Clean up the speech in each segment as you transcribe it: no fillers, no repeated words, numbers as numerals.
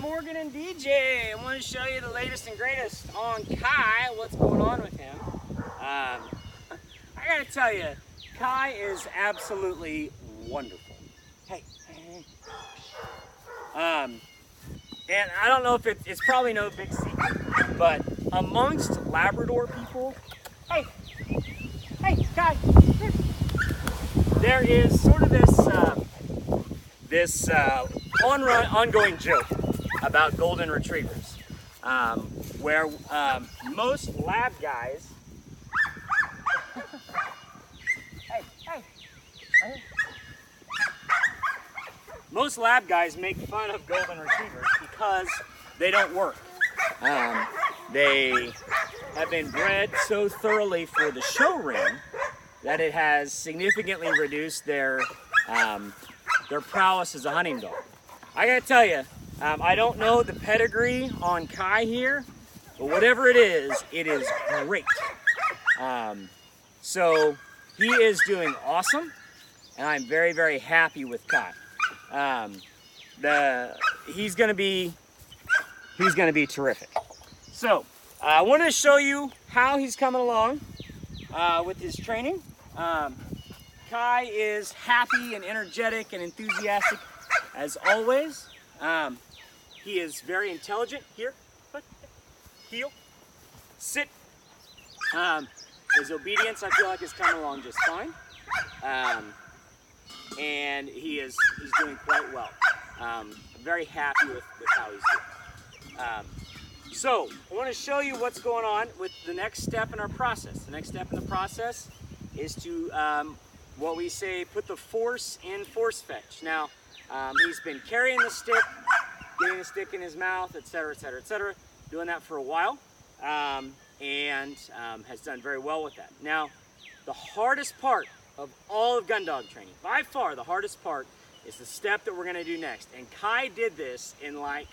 Morgan and DJ. I want to show you the latest and greatest on Kai, what's going on with him. I gotta tell you, Kai is absolutely wonderful. Hey. And I don't know if it's probably no big secret, but amongst Labrador people, hey, Kai, there is sort of this ongoing joke about golden retrievers, where most lab guys, most lab guys make fun of golden retrievers because they don't work. They have been bred so thoroughly for the show ring that it has significantly reduced their prowess as a hunting dog. I gotta tell you, I don't know the pedigree on Kai here, but whatever it is great. So he is doing awesome, and I'm very, very happy with Kai. He's gonna be terrific. So I wanted to show you how he's coming along with his training. Kai is happy and energetic and enthusiastic as always. He is very intelligent. Here, heel, sit. His obedience, I feel like, is coming along just fine. And he's doing quite well. I'm very happy with how he's doing. So I want to show you what's going on with the next step in our process. The next step in the process is to, what we say, put the force in force fetch. Now, he's been carrying the stick, getting the stick in his mouth, etc., doing that for a while, and has done very well with that. Now, the hardest part of all of gun dog training, by far the hardest part, is the step that we're going to do next. And Kai did this in like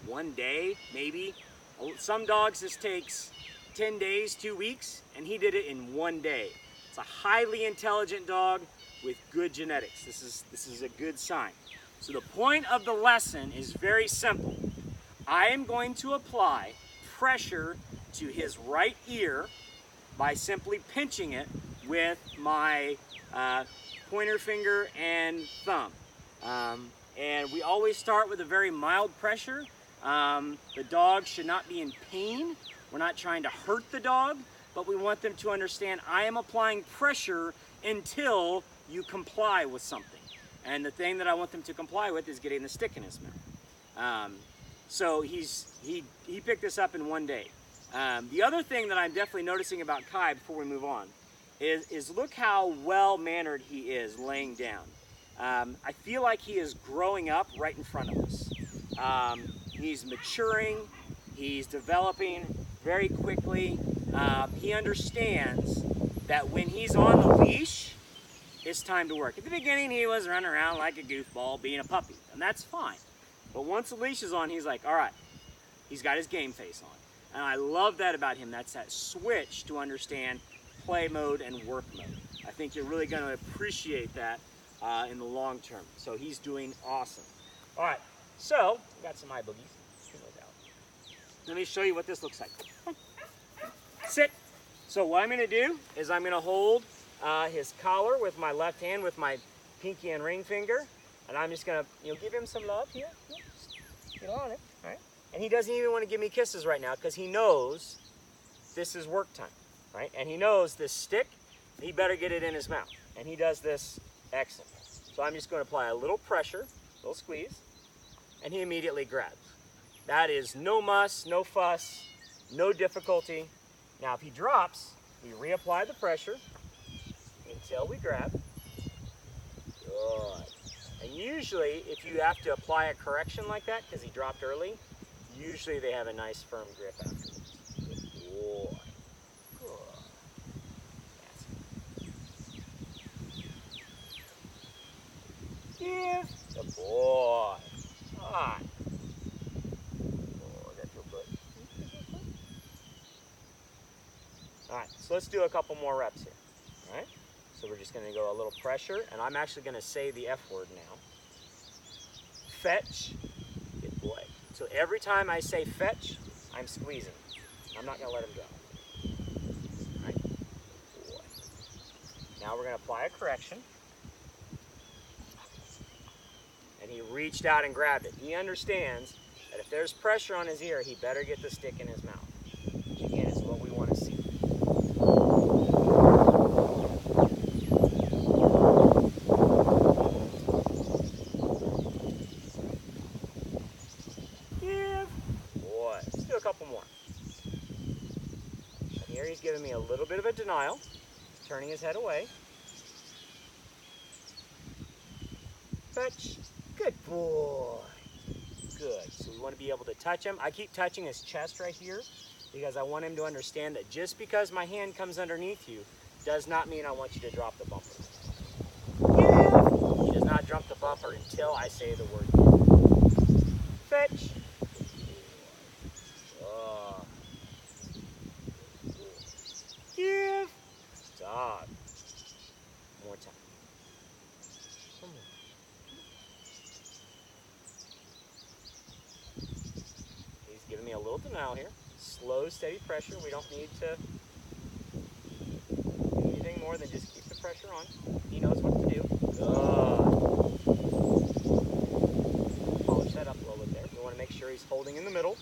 one day, maybe. Some dogs this takes 10 days, 2 weeks, and he did it in one day. It's a highly intelligent dog with good genetics. This is a good sign. So the point of the lesson is very simple. I am going to apply pressure to his right ear by simply pinching it with my pointer finger and thumb. And we always start with a very mild pressure. The dog should not be in pain. We're not trying to hurt the dog, but we want them to understand I am applying pressure until you comply with something. And the thing that I want them to comply with is getting the stick in his mouth. So he picked this up in one day. The other thing that I'm definitely noticing about Kai before we move on is look how well-mannered he is laying down. I feel like he is growing up right in front of us. He's maturing, he's developing very quickly. He understands that when he's on the leash, it's time to work. At the beginning, he was running around like a goofball being a puppy, and that's fine. But once the leash is on, he's like, all right, he's got his game face on. And I love that about him. That's that switch to understand play mode and work mode. I think you're really going to appreciate that in the long term. So he's doing awesome. All right, so we got some eye boogies. Let me show you what this looks like. Sit. So what I'm going to do is I'm going to hold his collar with my left hand with my pinky and ring finger, and I'm just going to give him some love here. Get on it, all right? And he doesn't even want to give me kisses right now because he knows this is work time, right? And he knows this stick, he better get it in his mouth. And he does this excellent. So I'm just going to apply a little pressure, a little squeeze, and he immediately grabs. That is no muss, no fuss, no difficulty. Now if he drops, we reapply the pressure until we grab. Good. And usually, if you have to apply a correction like that, because he dropped early, usually they have a nice firm grip afterwards. Good boy. Good. Give. Good boy. Ah. Oh, that feel good. All right, so let's do a couple more reps here. All right. So we're just going to go a little pressure, and I'm actually going to say the F word now. Fetch. Good So every time I say fetch, I'm squeezing. I'm not gonna let him go. All right. Boy. Now we're gonna apply a correction. And he reached out and grabbed it. He understands that if there's pressure on his ear, he better get the stick in his mouth. Which again is what we want to see. Boy, let's do a couple more. And here he's giving me a little bit of a denial. He's turning his head away. Fetch. Good boy. Good. So we want to be able to touch him. I keep touching his chest right here because I want him to understand that just because my hand comes underneath you does not mean I want you to drop the bumper. He does not drop the bumper until I say the word fetch. Give. Stop. More time. One more. He's giving me a little denial here. Slow, steady pressure. We don't need to do anything more than just keep the pressure on. He knows what to do. Good. Polish that up a little bit there. We want to make sure he's holding in the middle.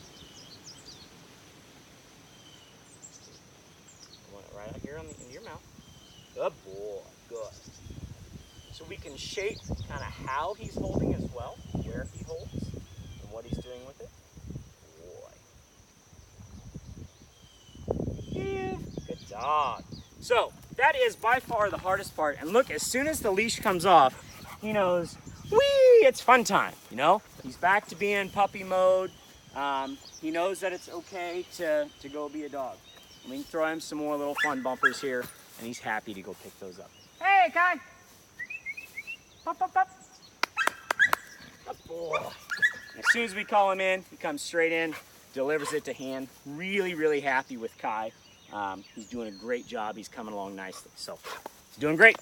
I want it right out here into your mouth. Good boy. Good. So we can shape kind of how he's holding as well, where he holds, and what he's doing with it. Good dog. So that is by far the hardest part. And look, as soon as the leash comes off, he knows, whee, it's fun time. You know, he's back to being puppy mode. He knows that it's okay to go be a dog. We can throw him some more little fun bumpers here, and he's happy to go pick those up. Hey, Kai. Pop, pop, pop. Good boy. As soon as we call him in, he comes straight in, delivers it to hand. Really, really happy with Kai. He's doing a great job. He's coming along nicely. So, he's doing great.